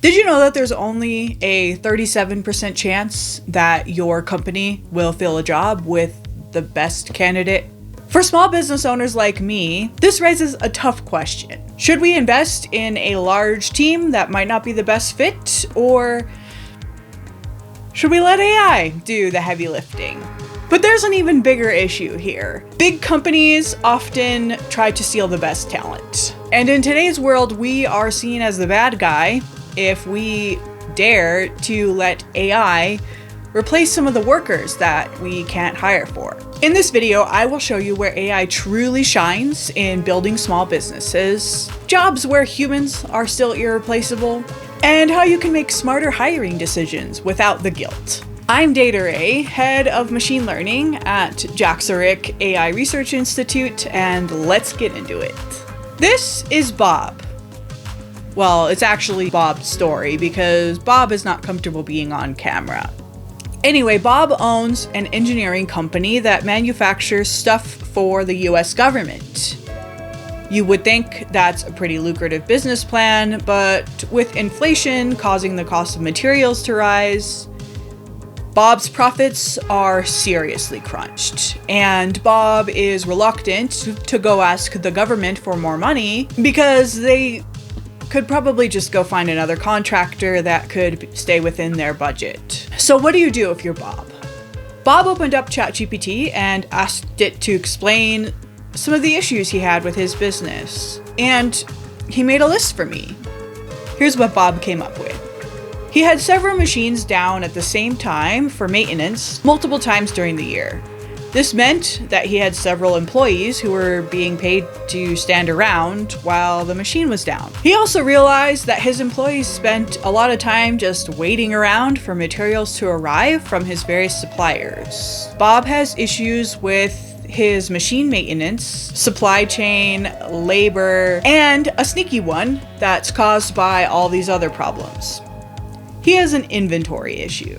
Did you know that there's only a 37% chance that your company will fill a job with the best candidate? For small business owners like me, this raises a tough question. Should we invest in a large team that might not be the best fit, or should we let AI do the heavy lifting? But there's an even bigger issue here. Big companies often try to steal the best talent. And in today's world, we are seen as the bad guy if we dare to let AI replace some of the workers that we can't hire for. In this video, I will show you where AI truly shines in building small businesses, jobs where humans are still irreplaceable, and how you can make smarter hiring decisions without the guilt. I'm Data Ray, head of machine learning at Jack Zurich AI Research Institute, and let's get into it. This is Bob. Well, it's actually Bob's story because Bob is not comfortable being on camera. Anyway, Bob owns an engineering company that manufactures stuff for the US government. You would think that's a pretty lucrative business plan, but with inflation causing the cost of materials to rise, Bob's profits are seriously crunched, and Bob is reluctant to go ask the government for more money because they could probably just go find another contractor that could stay within their budget. So what do you do if you're Bob? Bob opened up ChatGPT and asked it to explain some of the issues he had with his business, and he made a list for me. Here's what Bob came up with. He had several machines down at the same time for maintenance multiple times during the year. This meant that he had several employees who were being paid to stand around while the machine was down. He also realized that his employees spent a lot of time just waiting around for materials to arrive from his various suppliers. Bob has issues with his machine maintenance, supply chain, labor, and a sneaky one that's caused by all these other problems. He has an inventory issue.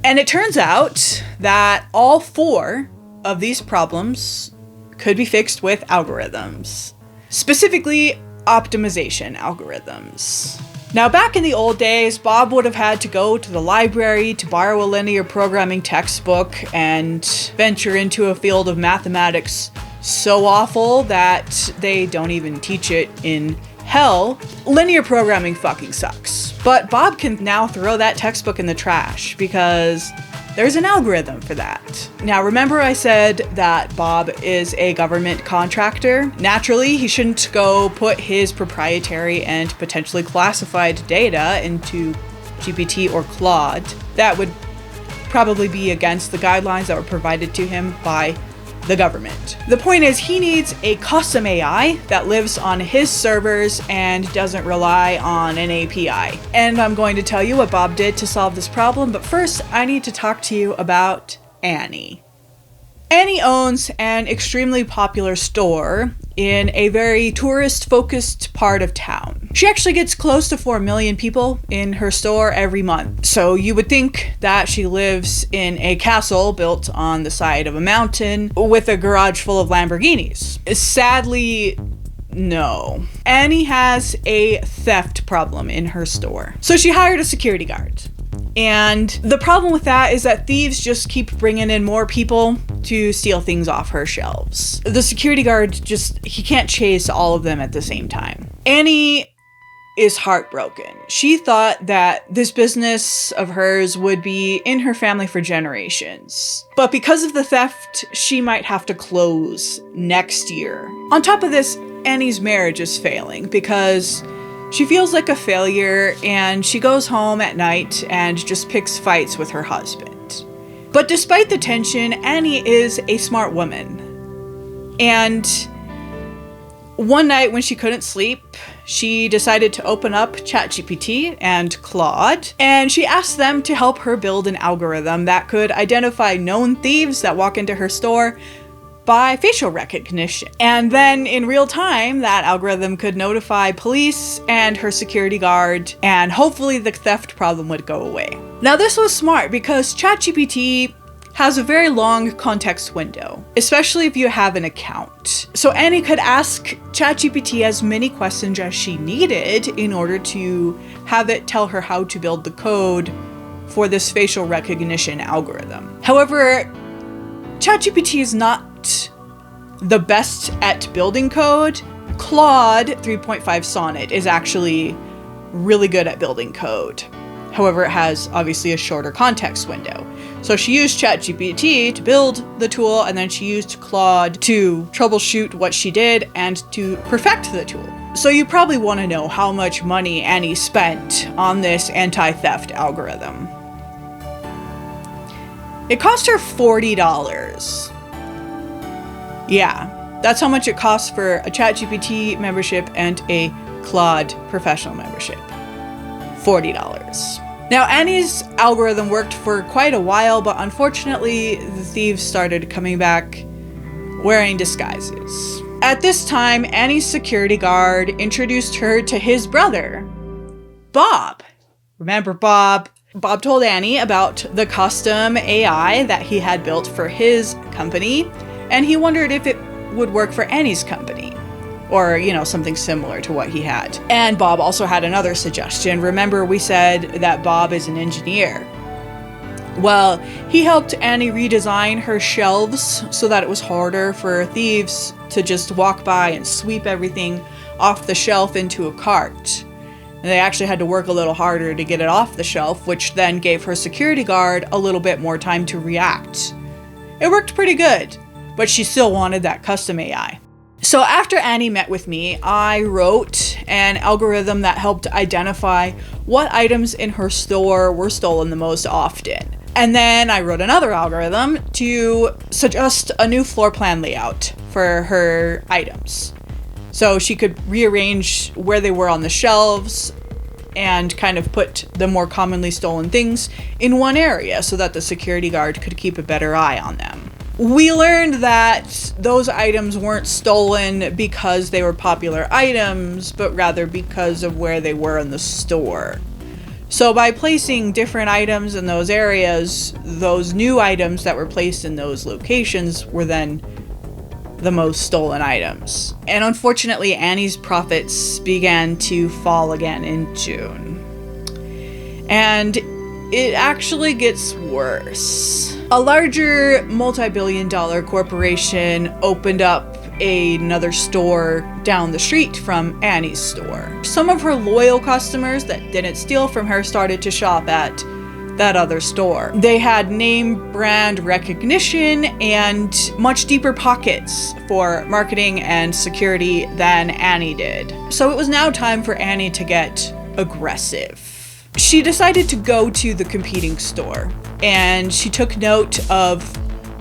And it turns out that all four of these problems could be fixed with algorithms, specifically optimization algorithms. Now, back in the old days, Bob would have had to go to the library to borrow a linear programming textbook and venture into a field of mathematics so awful that they don't even teach it in hell. Linear programming fucking sucks. But Bob can now throw that textbook in the trash because there's an algorithm for that. Now, remember I said that Bob is a government contractor? Naturally, he shouldn't go put his proprietary and potentially classified data into GPT or Claude. That would probably be against the guidelines that were provided to him by the government. The point is, he needs a custom AI that lives on his servers and doesn't rely on an API. And I'm going to tell you what Bob did to solve this problem, but first I need to talk to you about Annie. Annie owns an extremely popular store in a very tourist-focused part of town. She actually gets close to 4 million people in her store every month. So you would think that she lives in a castle built on the side of a mountain with a garage full of Lamborghinis. Sadly, no. Annie has a theft problem in her store. So she hired a security guard. And the problem with that is that thieves just keep bringing in more people to steal things off her shelves. The security guard he can't chase all of them at the same time. Annie is heartbroken. She thought that this business of hers would be in her family for generations. But because of the theft, she might have to close next year. On top of this, Annie's marriage is failing because she feels like a failure, and she goes home at night and just picks fights with her husband. But despite the tension, Annie is a smart woman. And one night when she couldn't sleep, she decided to open up ChatGPT and Claude, and she asked them to help her build an algorithm that could identify known thieves that walk into her store by facial recognition. And then in real time, that algorithm could notify police and her security guard, and hopefully the theft problem would go away. Now, this was smart because ChatGPT has a very long context window, especially if you have an account. So Annie could ask ChatGPT as many questions as she needed in order to have it tell her how to build the code for this facial recognition algorithm. However, ChatGPT is not the best at building code. Claude 3.5 Sonnet is actually really good at building code. However, it has obviously a shorter context window. So she used ChatGPT to build the tool, and then she used Claude to troubleshoot what she did and to perfect the tool. So you probably want to know how much money Annie spent on this anti-theft algorithm. It cost her $40. Yeah, that's how much it costs for a ChatGPT membership and a Claude professional membership. $40. Now, Annie's algorithm worked for quite a while, but unfortunately, the thieves started coming back wearing disguises. At this time, Annie's security guard introduced her to his brother, Bob. Remember Bob? Bob told Annie about the custom AI that he had built for his company, and he wondered if it would work for Annie's company. Or, something similar to what he had. And Bob also had another suggestion. Remember, we said that Bob is an engineer. Well, he helped Annie redesign her shelves so that it was harder for thieves to just walk by and sweep everything off the shelf into a cart. And they actually had to work a little harder to get it off the shelf, which then gave her security guard a little bit more time to react. It worked pretty good, but she still wanted that custom AI. So after Annie met with me, I wrote an algorithm that helped identify what items in her store were stolen the most often. And then I wrote another algorithm to suggest a new floor plan layout for her items. So she could rearrange where they were on the shelves and kind of put the more commonly stolen things in one area so that the security guard could keep a better eye on them. We learned that those items weren't stolen because they were popular items, but rather because of where they were in the store. So by placing different items in those areas, those new items that were placed in those locations were then the most stolen items. And unfortunately, Annie's profits began to fall again in June. And it actually gets worse. A larger multi-billion-dollar corporation opened up another store down the street from Annie's store. Some of her loyal customers that didn't steal from her started to shop at that other store. They had name brand recognition and much deeper pockets for marketing and security than Annie did. So it was now time for Annie to get aggressive. She decided to go to the competing store, and she took note of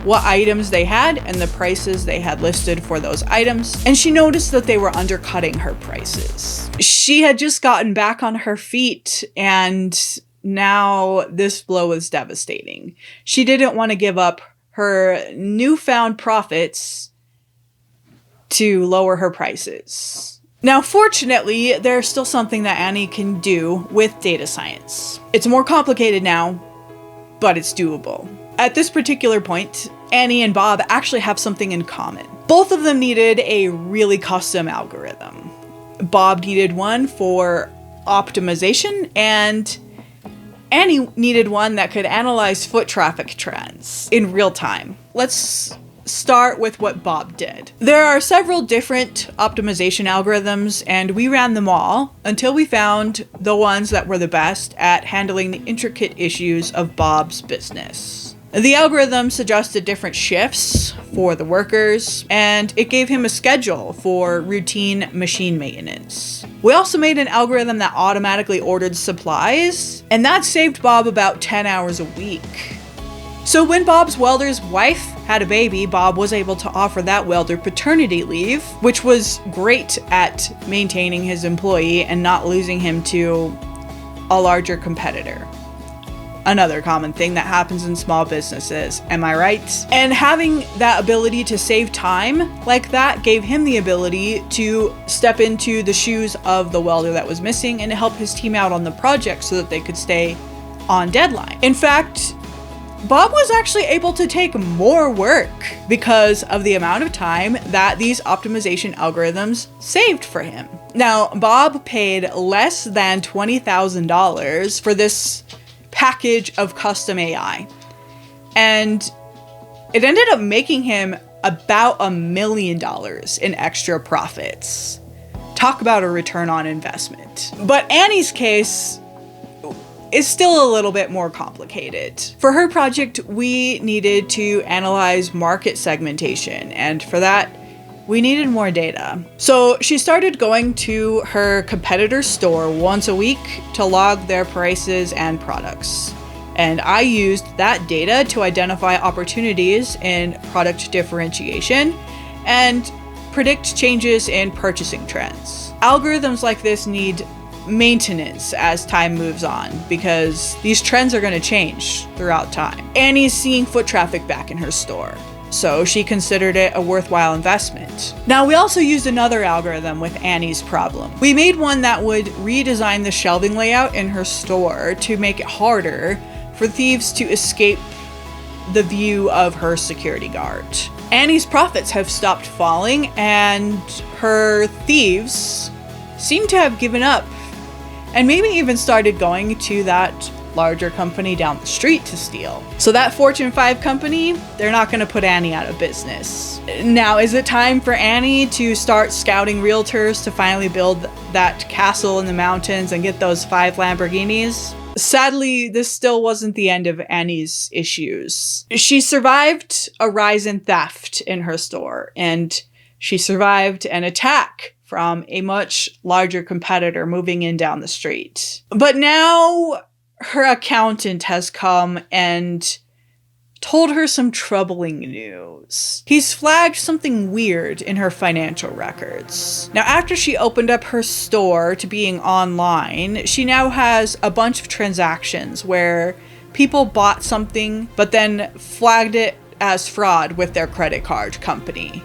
what items they had and the prices they had listed for those items, and she noticed that they were undercutting her prices. She had just gotten back on her feet, and now this blow was devastating. She didn't want to give up her newfound profits to lower her prices. Now, fortunately, there's still something that Annie can do with data science. It's more complicated now, but it's doable. At this particular point, Annie and Bob actually have something in common. Both of them needed a really custom algorithm. Bob needed one for optimization, and Annie needed one that could analyze foot traffic trends in real time. Let's start with what Bob did. There are several different optimization algorithms, and we ran them all until we found the ones that were the best at handling the intricate issues of Bob's business. The algorithm suggested different shifts for the workers, and it gave him a schedule for routine machine maintenance. We also made an algorithm that automatically ordered supplies, and that saved Bob about 10 hours a week. So when Bob's welder's wife had a baby, Bob was able to offer that welder paternity leave, which was great at maintaining his employee and not losing him to a larger competitor. Another common thing that happens in small businesses, am I right? And having that ability to save time like that gave him the ability to step into the shoes of the welder that was missing and help his team out on the project so that they could stay on deadline. In fact, Bob was actually able to take more work because of the amount of time that these optimization algorithms saved for him. Now, Bob paid less than $20,000 for this package of custom AI, and it ended up making him about $1 million in extra profits. Talk about a return on investment. But Annie's case is still a little bit more complicated. For her project, we needed to analyze market segmentation, and for that, we needed more data. So she started going to her competitor's store once a week to log their prices and products. And I used that data to identify opportunities in product differentiation and predict changes in purchasing trends. Algorithms like this need maintenance as time moves on because these trends are going to change throughout time. Annie's seeing foot traffic back in her store, so she considered it a worthwhile investment. Now, we also used another algorithm with Annie's problem. We made one that would redesign the shelving layout in her store to make it harder for thieves to escape the view of her security guard. Annie's profits have stopped falling, and her thieves seem to have given up and maybe even started going to that larger company down the street to steal. So that Fortune 5 company, they're not going to put Annie out of business. Now, is it time for Annie to start scouting realtors to finally build that castle in the mountains and get those 5 Lamborghinis? Sadly, this still wasn't the end of Annie's issues. She survived a rise in theft in her store, and she survived an attack from a much larger competitor moving in down the street. But now her accountant has come and told her some troubling news. He's flagged something weird in her financial records. Now, after she opened up her store to being online, she now has a bunch of transactions where people bought something but then flagged it as fraud with their credit card company.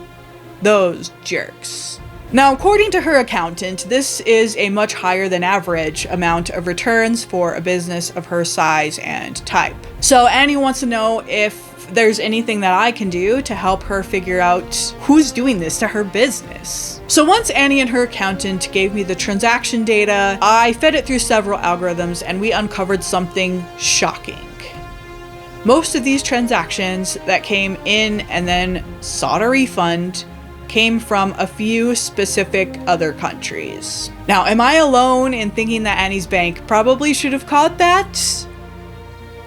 Those jerks. Now, according to her accountant, this is a much higher than average amount of returns for a business of her size and type. So Annie wants to know if there's anything that I can do to help her figure out who's doing this to her business. So once Annie and her accountant gave me the transaction data, I fed it through several algorithms and we uncovered something shocking. Most of these transactions that came in and then sought a refund came from a few specific other countries. Now, am I alone in thinking that Annie's bank probably should have caught that?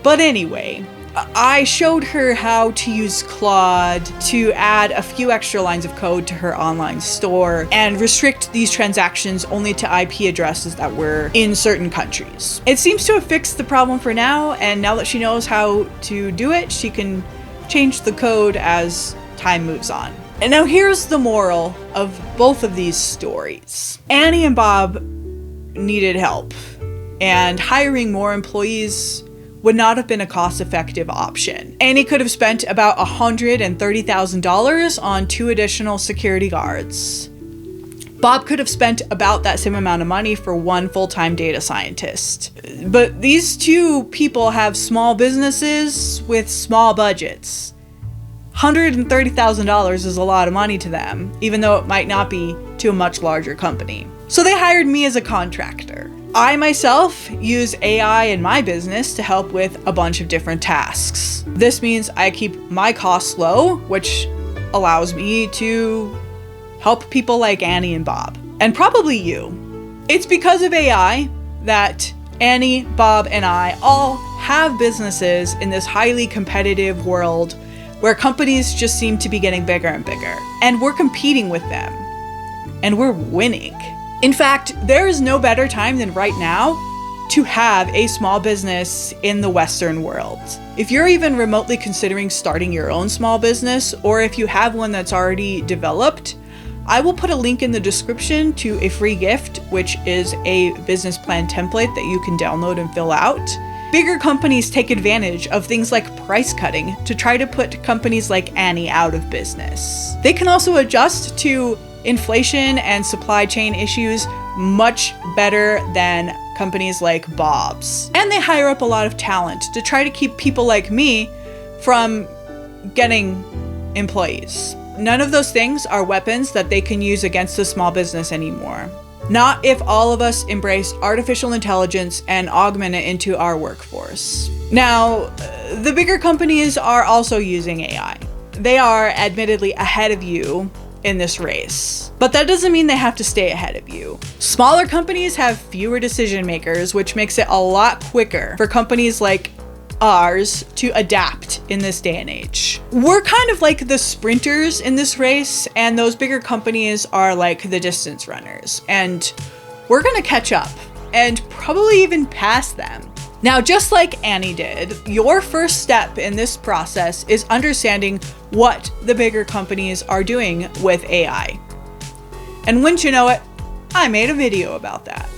But anyway, I showed her how to use Claude to add a few extra lines of code to her online store and restrict these transactions only to IP addresses that were in certain countries. It seems to have fixed the problem for now, and now that she knows how to do it, she can change the code as time moves on. And now here's the moral of both of these stories. Annie and Bob needed help, and hiring more employees would not have been a cost-effective option. Annie could have spent about $130,000 on 2 additional security guards. Bob could have spent about that same amount of money for 1 full-time data scientist. But these 2 people have small businesses with small budgets. $130,000 is a lot of money to them, even though it might not be to a much larger company. So they hired me as a contractor. I myself use AI in my business to help with a bunch of different tasks. This means I keep my costs low, which allows me to help people like Annie and Bob, and probably you. It's because of AI that Annie, Bob, and I all have businesses in this highly competitive world where companies just seem to be getting bigger and bigger. And we're competing with them. And we're winning. In fact, there is no better time than right now to have a small business in the Western world. If you're even remotely considering starting your own small business, or if you have one that's already developed, I will put a link in the description to a free gift, which is a business plan template that you can download and fill out. Bigger companies take advantage of things like price cutting to try to put companies like Annie out of business. They can also adjust to inflation and supply chain issues much better than companies like Bob's. And they hire up a lot of talent to try to keep people like me from getting employees. None of those things are weapons that they can use against a small business anymore. Not if all of us embrace artificial intelligence and augment it into our workforce. Now, the bigger companies are also using AI. They are admittedly ahead of you in this race, but that doesn't mean they have to stay ahead of you. Smaller companies have fewer decision makers, which makes it a lot quicker for companies like ours to adapt in this day and age. We're kind of like the sprinters in this race, and those bigger companies are like the distance runners, and we're gonna catch up and probably even pass them. Now, just like Annie did, your first step in this process is understanding what the bigger companies are doing with AI. And wouldn't you know it, I made a video about that.